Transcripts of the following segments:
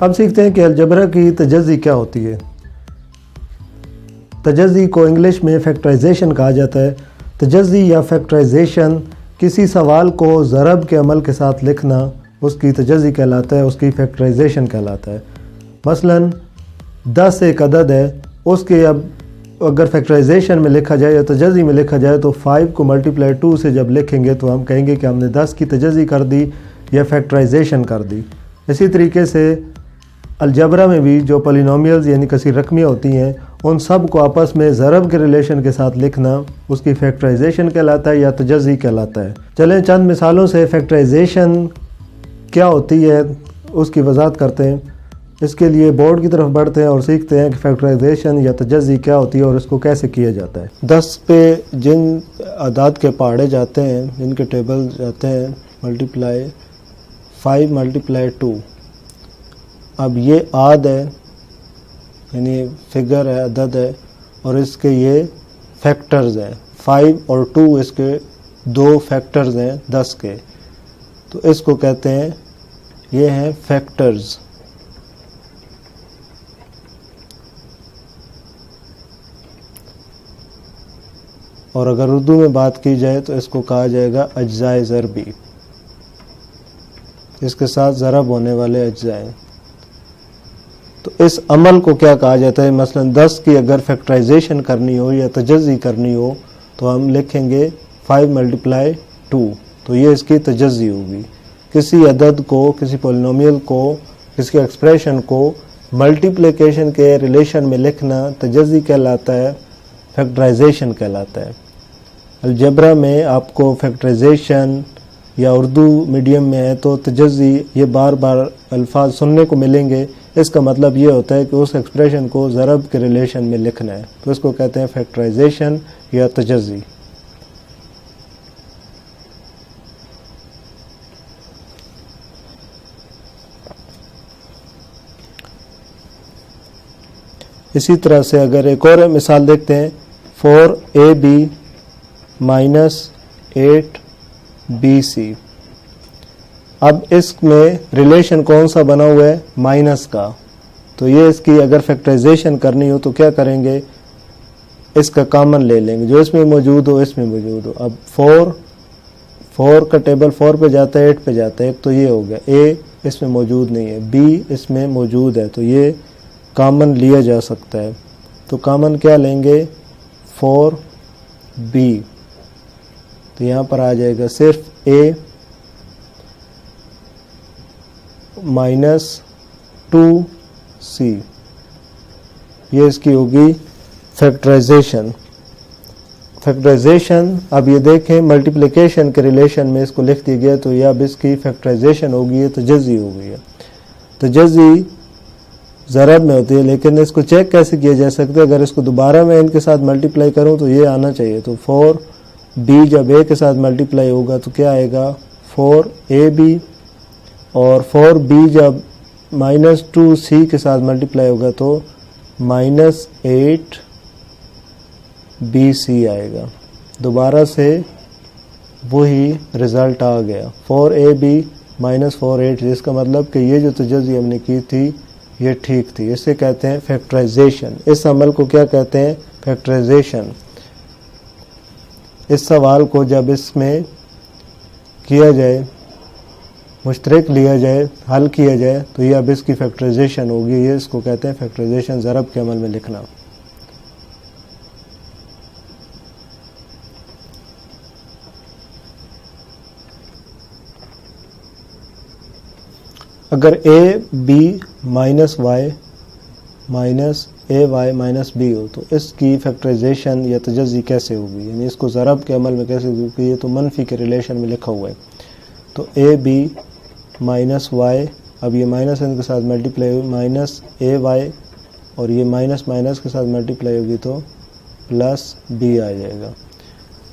अब सीखते हैं कि अलजबरा की तजज़ी क्या होती है। तजज़ी को इंग्लिश में फैक्टराइजेशन कहा जाता है। तजज़ी या फैक्टराइजेशन किसी सवाल को ज़रब के अमल के साथ लिखना उसकी तजज़ी कहलाता है, उसकी फैक्टराइजेशन कहलाता है। मसलन 10 एक अदद है, उसके अब अगर फैक्टराइजेशन में लिखा जाए या तजज़ी में लिखा जाए तो 5 को मल्टीप्लाई 2 से जब लिखेंगे तो हम कहेंगे कि हमने 10 की तजज़ी कर दी या फैक्टराइजेशन कर दी। इसी तरीके से अलजबरा में भी जो पॉलिनोमियल्स यानी कसीर रकमियाँ होती हैं उन सब को आपस में ज़रब के रिलेशन के साथ लिखना उसकी फैक्टराइजेशन कहलाता है या तजज़ी कहलाता है। चलें चंद मिसालों से फैक्टराइजेशन क्या होती है उसकी वजाहत करते हैं। इसके लिए बोर्ड की तरफ बढ़ते हैं और सीखते हैं कि फैक्टराइजेशन या तजज़ी क्या होती है और इसको कैसे किया जाता है। 10 पे जिन अदाद के पहाड़े जाते हैं, जिनके टेबल जाते हैं, मल्टीप्लाई 5 मल्टीप्लाई 2। अब ये आद है यानी फिगर है, अदद है, और इसके ये फैक्टर्स हैं। 5 और 2 इसके दो फैक्टर्स हैं 10 के, तो इसको कहते हैं ये हैं फैक्टर्स। और अगर उर्दू में बात की जाए तो इसको कहा जाएगा अज्जाए ज़रबी, इसके साथ ज़रब होने वाले अज्जाए। तो इस अमल को क्या कहा जाता है? मसलन 10 की अगर फैक्टराइजेशन करनी हो या तजज़ी करनी हो तो हम लिखेंगे 5 मल्टीप्लाई 2, तो ये इसकी तजज़ी होगी। किसी अदद को, किसी पॉलिनोमियल को, किसी एक्सप्रेशन को मल्टीप्लिकेशन के रिलेशन में लिखना तजज़ी कहलाता है, फैक्टराइजेशन कहलाता है। अलजबरा में आपको फैक्टराइजेशन या उर्दू मीडियम में है तो तजज़ी ये बार बार अल्फाज सुनने को मिलेंगे। इसका मतलब ये होता है कि उस एक्सप्रेशन को ज़रब के रिलेशन में लिखना है, तो इसको कहते हैं फैक्टराइजेशन या तजज़ी। इसी तरह से अगर एक और मिसाल देखते हैं, 4ab माइनस 8bc। अब इसमें रिलेशन कौन सा बना हुआ है? माइनस का। तो ये इसकी अगर फैक्टराइजेशन करनी हो तो क्या करेंगे? इसका कॉमन ले लेंगे, जो इसमें मौजूद हो इसमें मौजूद हो। अब 4 का टेबल 4 पे जाता है, 8 पे जाता है, तो ये हो गया। a इसमें मौजूद नहीं है, b इसमें मौजूद है, तो ये कॉमन लिया जा सकता है। तो कॉमन क्या लेंगे? 4b। तो यहाँ पर आ जाएगा सिर्फ a माइनस 2c, ये इसकी होगी फैक्टराइजेशन। फैक्टराइजेशन अब ये देखें मल्टीप्लिकेशन के रिलेशन में इसको लिख दिया गया, तो यह अब इसकी फैक्टराइजेशन होगी, ये तजज़ी हो गई है। तजज़ी ज़रब में होती है, लेकिन इसको चेक कैसे किया जा सकता है? अगर इसको दोबारा मैं इनके साथ मल्टीप्लाई करूं तो ये आना चाहिए। तो 4b जब a के साथ मल्टीप्लाई होगा तो क्या आएगा? 4ab, और 4b जब माइनस 2c के साथ मल्टीप्लाई होगा तो माइनस 8bc आएगा। दोबारा से वही रिज़ल्ट आ गया, 4ab माइनस 4a, जिसका मतलब कि ये जो तजज़ी हमने की थी ये ठीक थी। इसे कहते हैं फैक्टराइजेशन। इस अमल को क्या कहते हैं? फैक्टराइजेशन। इस सवाल को जब इसमें किया जाए, मुश्तरक लिया जाए, हल किया जाए, तो ये अब इसकी फैक्टराइजेशन होगी। ये इसको कहते हैं फैक्टराइजेशन, ज़रब के अमल में लिखना। अगर a b minus y minus ay minus b हो तो इसकी फैक्टराइजेशन या तजज़ी कैसे होगी? यानी इसको ज़रब के अमल में कैसे होगी? क्योंकि ये तो मनफी के रिलेशन में लिखा हुआ है। तो ab माइनस y, अब ये माइनस इनके साथ मल्टीप्लाई होगी, माइनस ay, और ये माइनस माइनस के साथ मल्टीप्लाई होगी तो प्लस b आ जाएगा।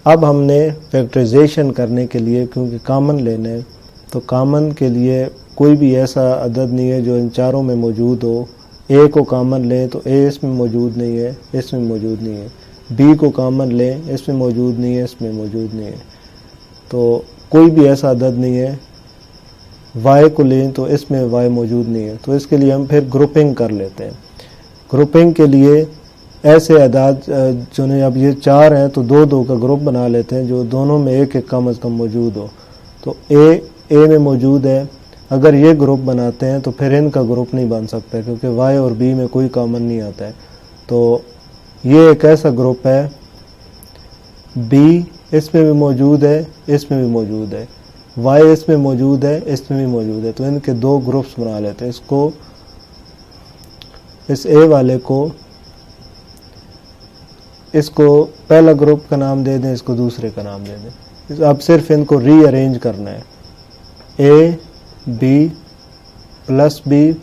अब हमने फैक्टराइजेशन करने के लिए, क्योंकि कॉमन लेना है, तो कॉमन के लिए कोई भी ऐसा अदद नहीं है जो इन चारों में मौजूद हो। a को कॉमन लें तो a इसमें मौजूद नहीं है, इसमें मौजूद नहीं है। b को कॉमन लें, इसमें मौजूद नहीं है, इसमें मौजूद नहीं है। तो कोई भी ऐसा अदद नहीं है y को लें तो इसमें y मौजूद नहीं है, तो इसके लिए हम फिर ग्रुपिंग कर लेते हैं। ग्रुपिंग के लिए ऐसे अदाद जो नहीं, अब ये 4 हैं तो 2-2 का ग्रुप बना लेते हैं जो दोनों में एक एक कम अज़ कम मौजूद हो। तो ए में मौजूद है, अगर ये ग्रुप बनाते हैं तो फिर इनका ग्रुप नहीं बन सकता क्योंकि y और b में कोई कॉमन नहीं आता है। तो ये एक ऐसा ग्रुप है, b इसमें भी मौजूद है, इसमें भी मौजूद है, y इसमें मौजूद है, इसमें भी मौजूद है, तो इनके 2 ग्रुप्स बना लेते हैं। इसको, इस a वाले को, इसको पहला ग्रुप का नाम दे दें, इसको दूसरे का नाम दे दें। अब सिर्फ इनको रीअरेंज करना है। a b प्लस b,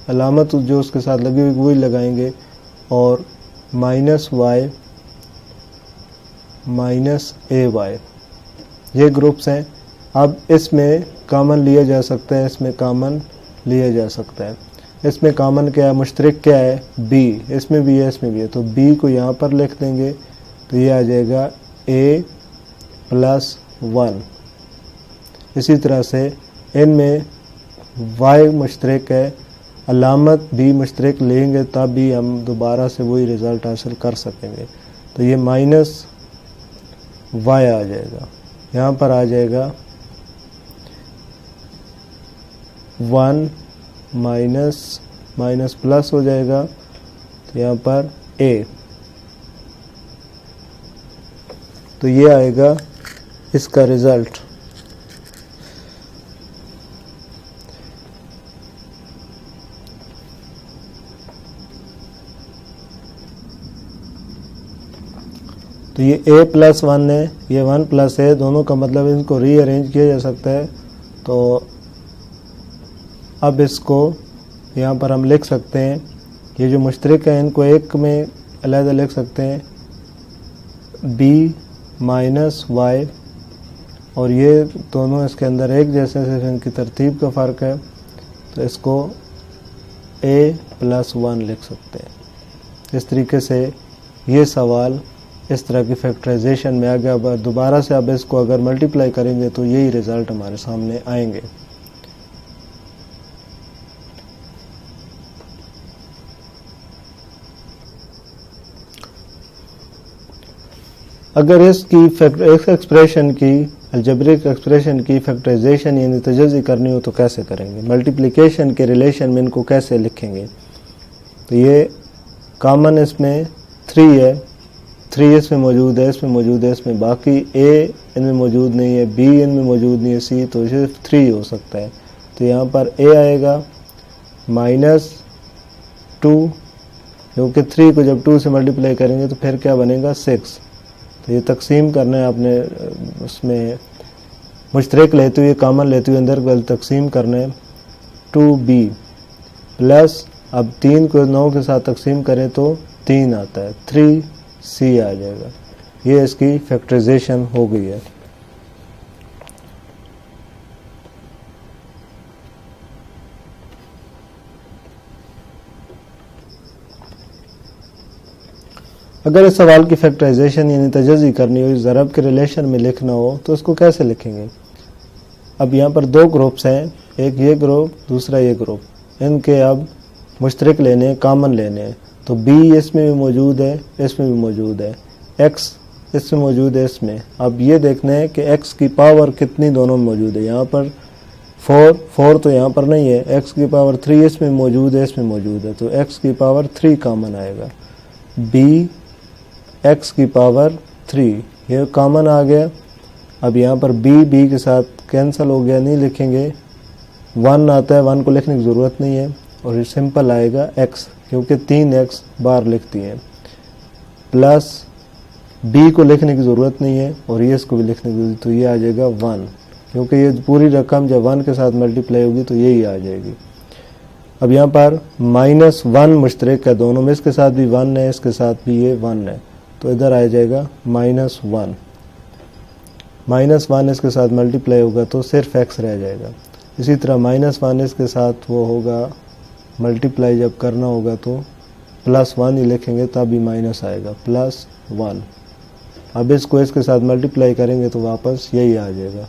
अलामत जो उसके साथ लगी हुई वही लगाएंगे, और माइनस y माइनस ए वाई, ये ग्रुप्स हैं। अब इसमें कॉमन लिया जा सकता है, इसमें कॉमन लिया जा सकता है। इसमें कॉमन क्या है, मुश्तरक क्या है, b, इसमें भी है, इसमें भी है, तो b को यहाँ पर लिख देंगे तो ये आ जाएगा a प्लस 1। इसी तरह से इनमें y मुश्तरक है, अलामत b मुश्तरक लेंगे तब भी हम दोबारा से वही रिज़ल्ट हासिल कर सकेंगे। तो ये माइनस y आ जाएगा, यहाँ पर आ जाएगा 1 माइनस माइनस प्लस हो जाएगा, तो यहाँ पर a, तो ये आएगा इसका रिज़ल्ट। तो ये a प्लस 1 है, ये 1 प्लस है, दोनों का मतलब इनको रीअरेंज किया जा सकता है। तो अब इसको यहाँ पर हम लिख सकते हैं, ये जो मुश्तरक है इनको एक में अलग लिख सकते हैं, b माइनस वाई, और ये दोनों इसके अंदर एक जैसे, सिर्फ इनकी तरतीब का फ़र्क है, तो इसको a प्लस 1 लिख सकते हैं। इस तरीके से ये सवाल इस तरह की फैक्टराइजेशन में आ गया। अब दोबारा से अब इसको अगर मल्टीप्लाई करेंगे तो यही रिज़ल्ट हमारे सामने आएंगे। अगर इसकी इस एक्सप्रेशन की, अलजेब्रिक एक्सप्रेशन की फैक्टराइजेशन यानी तजज़ी करनी हो तो कैसे करेंगे, मल्टीप्लिकेशन के रिलेशन में इनको कैसे लिखेंगे। तो ये कॉमन इसमें 3 है, 3 इसमें मौजूद है, इसमें मौजूद है, इसमें, बाकी a इनमें मौजूद नहीं है, b इनमें मौजूद नहीं है, c, तो सिर्फ 3 हो सकता है। तो यहाँ पर a आएगा माइनस 2, क्योंकि 3 को जब 2 से मल्टीप्लाई करेंगे तो फिर क्या बनेगा 6। तो ये तकसीम करना है आपने, उसमें मुश्तरक लेते हुए, कॉमन लेते हुए अंदर वाल तकसीम करना है। 2b प्लस, अब 3 को 9 के साथ तकसीम करें तो 3 आता है, 3c आ जाएगा। ये इसकी फैक्टराइजेशन हो गई है। अगर इस सवाल की फैक्टराइजेशन यानी तजज़ी करनी हो, इस ज़रब के रिलेशन में लिखना हो तो इसको कैसे लिखेंगे। अब यहाँ पर 2 ग्रुप्स हैं, एक ये ग्रुप, दूसरा ये ग्रुप। इनके अब मुश्तरक लेने हैं, कॉमन लेने हैं। तो b इसमें भी मौजूद है, इसमें भी मौजूद है, x इसमें मौजूद है, इसमें। अब ये देखना है कि x की पावर कितनी दोनों में मौजूद है। यहाँ पर 4 तो यहाँ पर नहीं है, x की पावर 3 इसमें मौजूद है, इसमें मौजूद है, तो x की पावर 3 कॉमन आएगा। b x की पावर 3 ये कॉमन आ गया। अब यहाँ पर b के साथ कैंसिल हो गया, नहीं लिखेंगे। 1 आता है, 1 को लिखने की ज़रूरत नहीं है, और ये सिंपल आएगा x, क्योंकि 3x बार लिखती है। प्लस b को लिखने की ज़रूरत नहीं है, और ये इसको भी लिखने की ज़रूरत, तो ये आ जाएगा 1, क्योंकि ये पूरी रकम जब 1 के साथ मल्टीप्लाई होगी तो यही आ जाएगी। अब यहाँ पर -1 मुश्तरक है दोनों में, इसके साथ भी 1 है, इसके साथ भी ये 1 है, तो इधर आ जाएगा -1। -1 इसके साथ मल्टीप्लाई होगा तो सिर्फ x रह जाएगा। इसी तरह -1 इसके साथ वो होगा, मल्टीप्लाई जब करना होगा तो +1 ही लिखेंगे, तब भी माइनस आएगा, +1। अब इसको इसके साथ मल्टीप्लाई करेंगे तो वापस यही आ जाएगा।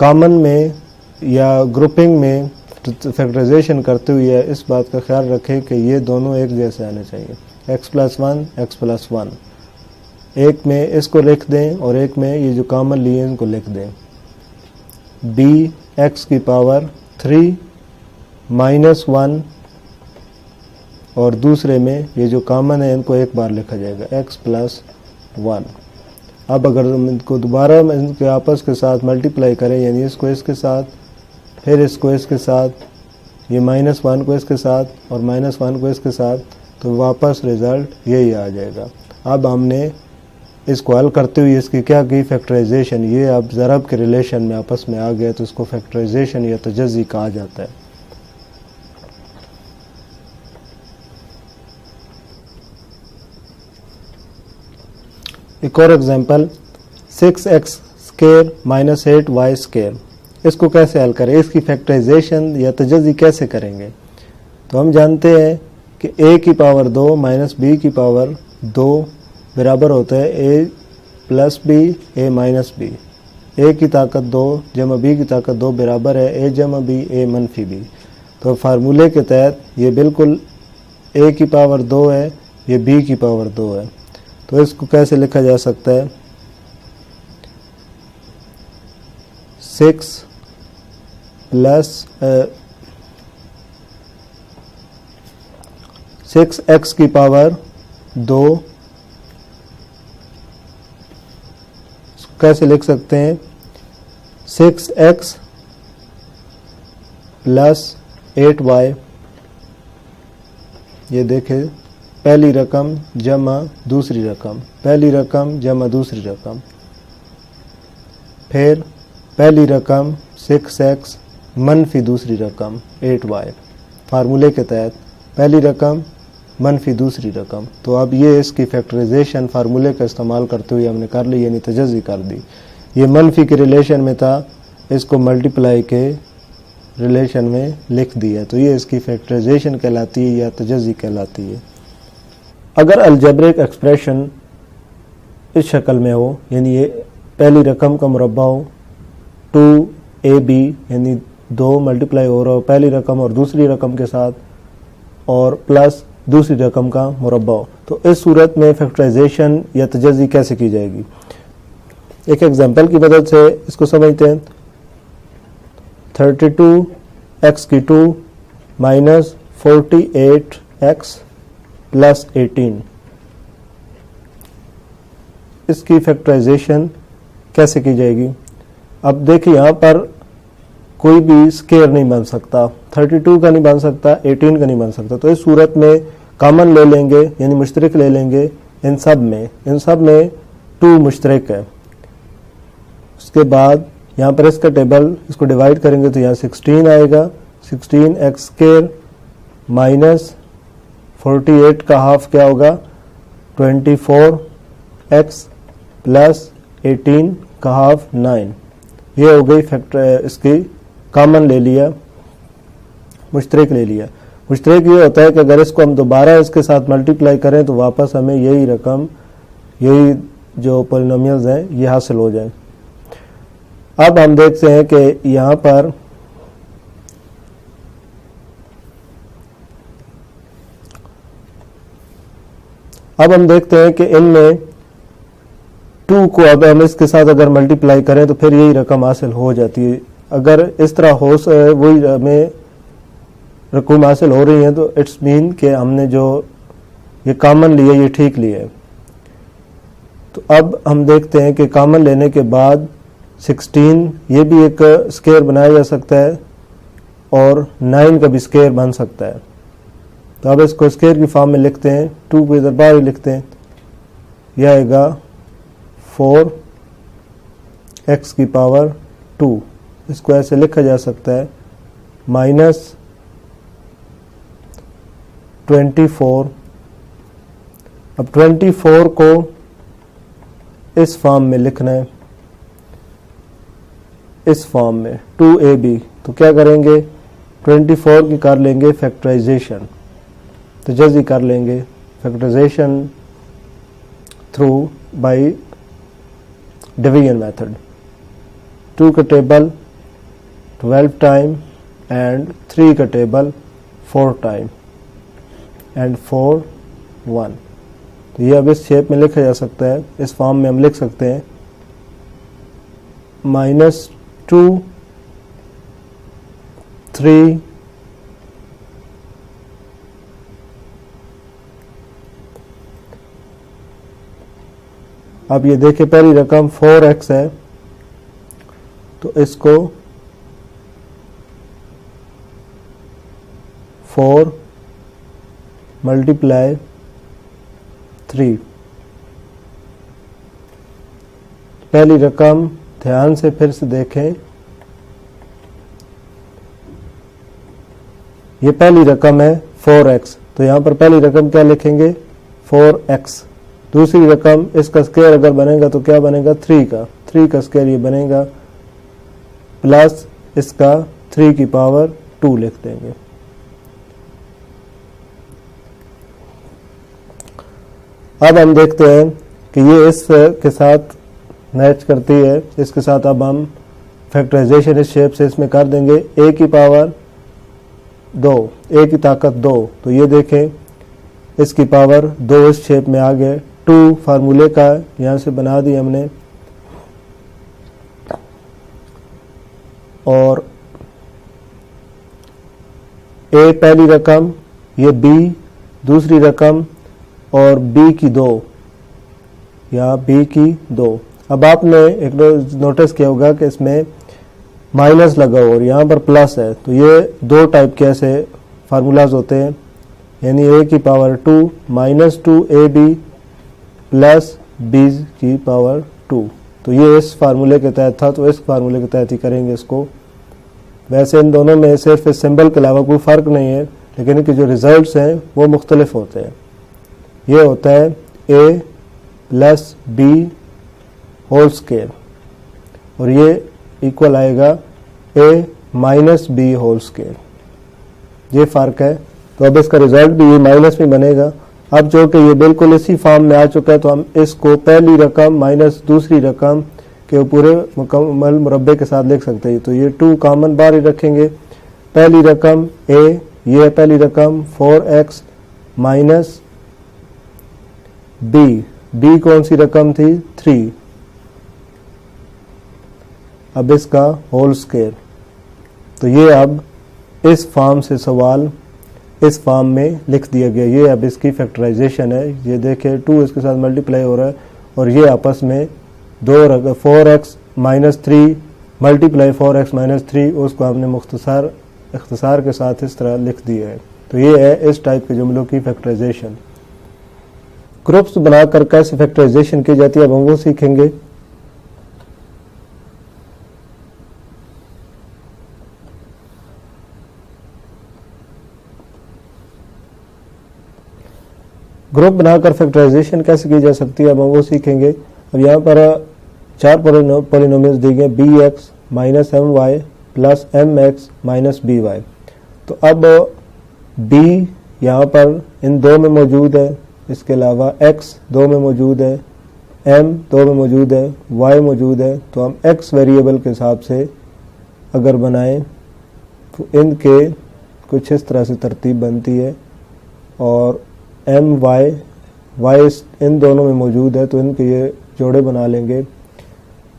कॉमन में या ग्रुपिंग में फैक्टराइजेशन करते हुए इस बात का ख्याल रखें कि ये दोनों एक जैसे आने चाहिए, x+1 x+1। एक में इसको लिख दें और एक में ये जो कॉमन लिए इनको लिख दें, bx⁻³ -1, और दूसरे में ये जो कॉमन है इनको एक बार लिखा जाएगा x+1। अब अगर हम इनको दोबारा इनके आपस के साथ मल्टीप्लाई करें, यानी इसको इसके साथ, फिर इसको इसके साथ, ये -1 को इसके साथ और -1 को इसके साथ, तो वापस रिज़ल्ट यही आ जाएगा। अब हमने इसको हल करते हुए इसकी क्या की फैक्टराइजेशन, ये अब ज़रब के रिलेशन में आपस में आ गया तो इसको फैक्टराइजेशन या तजज़ी कहा जाता है। एक और एग्जांपल 6x² - 8y²। इसको कैसे हल करें, इसकी फैक्टराइजेशन या तजज़ी कैसे करेंगे? तो हम जानते हैं कि a⁻² - b⁻² बराबर होता है a + b a - b। a की ताकत 2 जमा b की ताकत 2 बराबर है a जमा b a - b। तो फार्मूले के तहत ये बिल्कुल a⁻² है, ये b⁻² है। तो इसको कैसे लिखा जा सकता है, 6 + 6x⁻², कैसे लिख सकते हैं, 6x + 8y। ये देखें, पहली रकम जमा दूसरी रकम, पहली रकम जमा दूसरी रकम, फिर पहली रकम 6x मनफी दूसरी रकम 8y। फार्मूले के तहत पहली रकम मनफी दूसरी रकम। तो अब ये इसकी फैक्टराइजेशन फार्मूले का इस्तेमाल करते हुए हमने कर ली, यानी तजज़ी कर दी। ये मनफी के रिलेशन में था, इसको मल्टीप्लाई के रिलेशन में लिख दिया, तो ये इसकी फैक्टराइजेशन कहलाती है या तजज़ी कहलाती है। अगर अलजेब्रिक एक्सप्रेशन इस शक्ल में हो, यानी ये पहली रकम का मुरब्बा हो, 2ab यानी 2 मल्टीप्लाई हो रहा हो पहली रकम और दूसरी रकम के साथ, और प्लस दूसरी रकम का मुरब्बा हो, तो इस सूरत में फैक्टराइजेशन या तजज़ी कैसे की जाएगी? एक एग्जांपल की मदद से इसको समझते हैं। 32x⁻² - 48x + 18, इसकी फैक्टराइजेशन कैसे की जाएगी? अब देखिए, यहाँ पर कोई भी स्केयर नहीं बन सकता, 32 का नहीं बन सकता, 18 का नहीं बन सकता। तो इस सूरत में कॉमन ले लेंगे, यानी मुश्तरक ले लेंगे इन सब में 2 मुश्तरक है। उसके बाद यहाँ पर इसका टेबल, इसको डिवाइड करेंगे तो यहाँ 16 आएगा, 16x² - 48 का हाफ क्या होगा, 24x + 18 का हाफ 9। ये हो गई फैक्टर, इसकी कॉमन ले लिया, मुश्तरक ले लिया। मुश्तरक ये होता है कि अगर इसको हम दोबारा इसके साथ मल्टीप्लाई करें तो वापस हमें यही रकम, यही जो पॉलिनोमियल्स हैं ये हासिल हो जाए। अब हम देखते हैं कि यहाँ पर कि इनमें 2 को अब हम इसके साथ अगर मल्टीप्लाई करें तो फिर यही रकम हासिल हो जाती है। अगर इस तरह हो वही हमें रकम हासिल हो रही है तो इट्स मीन कि हमने जो ये कॉमन लिया ये ठीक लिया है। तो अब हम देखते हैं कि कॉमन लेने के बाद 16 ये भी एक स्केयर बनाया जा सकता है और 9 का भी स्केयर बन सकता है। तो अब इसको स्केयर की फॉर्म में लिखते हैं, 2 को इधर बाहर ही लिखते हैं, यह आएगा 4x⁻²। इसको ऐसे लिखा जा सकता है -24। अब 24 को इस फॉर्म में लिखना है, इस फॉर्म में 2ab। तो क्या करेंगे, 24 की कर लेंगे फैक्टराइजेशन, तो जल्दी कर लेंगे factorization through by division method. 2 का टेबल 12 टाइम एंड 3 का टेबल 4 टाइम एंड 4 1। तो ये अब इस शेप में लिखा जा सकता है, इस फॉर्म में हम लिख सकते हैं -2 3 अब ये देखिए पहली रकम 4x है, तो इसको 4 मल्टीप्लाई 3। पहली रकम ध्यान से फिर से देखें, ये पहली रकम है 4x, तो यहां पर पहली रकम क्या लिखेंगे 4x। दूसरी रकम इसका स्क्वायर अगर बनेगा तो क्या बनेगा 3 का स्क्वायर ये बनेगा, प्लस इसका 3 की पावर 2 लिख देंगे। अब हम देखते हैं कि ये इस के साथ मैच करती है, इसके साथ अब हम फैक्टराइजेशन इस शेप से इसमें कर देंगे a की पावर 2, a की ताकत 2, तो ये देखें इसकी पावर 2 इस शेप में आ गए। 2 फार्मूले का यहां से बना दी हमने, और a पहली रकम, ये b दूसरी रकम, और b की 2 या b की 2। अब आपने एक नोटिस किया होगा कि इसमें माइनस लगा हो और यहाँ पर प्लस है, तो ये 2 टाइप के ऐसे फार्मूलाज होते हैं, यानी a की पावर 2 -2ab प्लस b की पावर 2। तो ये इस फार्मूले के तहत था, तो इस फार्मूले के तहत ही करेंगे इसको। वैसे इन दोनों में सिर्फ इस सिंबल के अलावा कोई फ़र्क नहीं है, लेकिन इनके जो रिजल्ट्स हैं वो मुख्तलिफ होते हैं। ये होता है a plus b whole square, और ये इक्वल आएगा a minus b whole square. ये फ़र्क है, तो अब इसका रिजल्ट भी ये माइनस में बनेगा। अब जो कि ये बिल्कुल इसी फॉर्म में आ चुका है, तो हम इसको पहली रकम माइनस दूसरी रकम के पूरे मुकम्मल मुरब्बे के साथ लिख सकते हैं। तो ये 2 कॉमन बाहर ही रखेंगे। पहली रकम a, ये है पहली रकम 4x माइनस b कौन सी रकम थी 3, अब इसका होल स्क्वायर। तो ये अब इस फॉर्म से सवाल इस फॉर्म में लिख दिया गया। ये अब इसकी फैक्टराइजेशन है। ये देखिए 2 इसके साथ मल्टीप्लाई हो रहा है, और ये आपस में 4x minus 3 multiply 4x minus 3, उसको हमने इख्तिसार के साथ इस तरह लिख दिया है। तो ये है इस टाइप के जुमलों की फैक्टराइजेशन। ग्रुप्स बनाकर कैसे फैक्टराइजेशन की जाती है अब हम वो सीखेंगे। ग्रुप बनाकर फैक्टराइजेशन कैसे की जा सकती है अब हम वो सीखेंगे। अब यहाँ पर 4 पॉलिनोमियल्स दी गए bx minus my plus mx minus by। तो अब b यहाँ पर इन 2 में मौजूद है, इसके अलावा x 2 में मौजूद है, m 2 में मौजूद है, y मौजूद है। तो हम x वेरिएबल के हिसाब से अगर बनाएं तो इनके कुछ इस तरह से तरतीब बनती है, और m y इन दोनों में मौजूद है, तो इनके ये जोड़े बना लेंगे,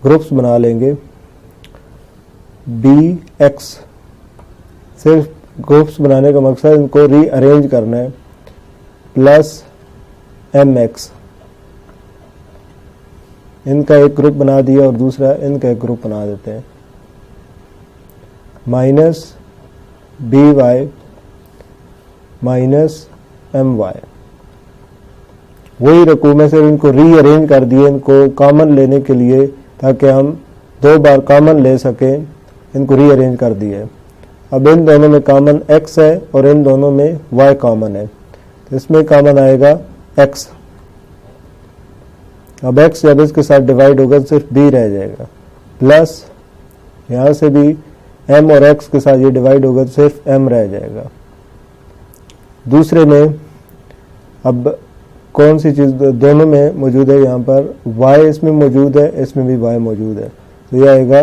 ग्रुप्स बना लेंगे। bx सिर्फ ग्रुप्स बनाने का मकसद इनको रीअरेंज करना है, प्लस mx इनका एक ग्रुप बना दिया और दूसरा इनका एक ग्रुप बना देते हैं, माइनस by माइनस my। वही रकूम में से इनको रीअरेंज कर दिए, इनको कॉमन लेने के लिए, ताकि हम 2 बार कॉमन ले सकें, इनको रीअरेंज कर दिए। अब इन दोनों में कॉमन x है और इन दोनों में y कॉमन है, तो इसमें कॉमन आएगा x। अब x जब इसके साथ डिवाइड होगा तो सिर्फ b रह जाएगा, प्लस यहाँ से भी m और x के साथ ये डिवाइड होगा तो सिर्फ m रह जाएगा। दूसरे में अब कौन सी चीज़ दोनों में मौजूद है, यहाँ पर y इसमें मौजूद है, इसमें भी y मौजूद है, तो यह आएगा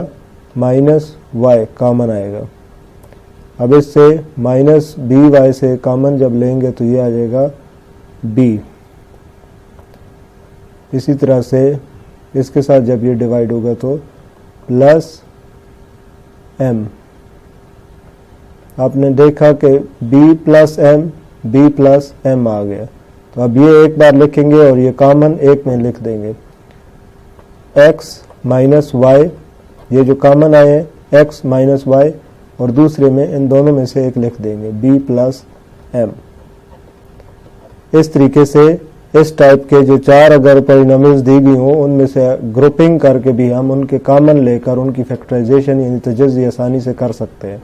माइनस वाई कॉमन आएगा। अब इससे माइनस बी वाई से कॉमन जब लेंगे तो ये आ जाएगा बी। इसी तरह से इसके साथ जब ये डिवाइड होगा तो प्लस एम। आपने देखा कि b प्लस एम आ गया। तो अब ये एक बार लिखेंगे और ये कॉमन एक में लिख देंगे, x माइनस वाई, ये जो कॉमन आए हैं x माइनस वाई, और दूसरे में इन दोनों में से एक लिख देंगे b प्लस एम। इस तरीके से इस टाइप के जो चार अगर पॉलिनोमियल्स दी गई हों उनमें से ग्रुपिंग करके भी हम उनके कॉमन लेकर उनकी फैक्टराइजेशन यानी तजज़ी आसानी से कर सकते हैं।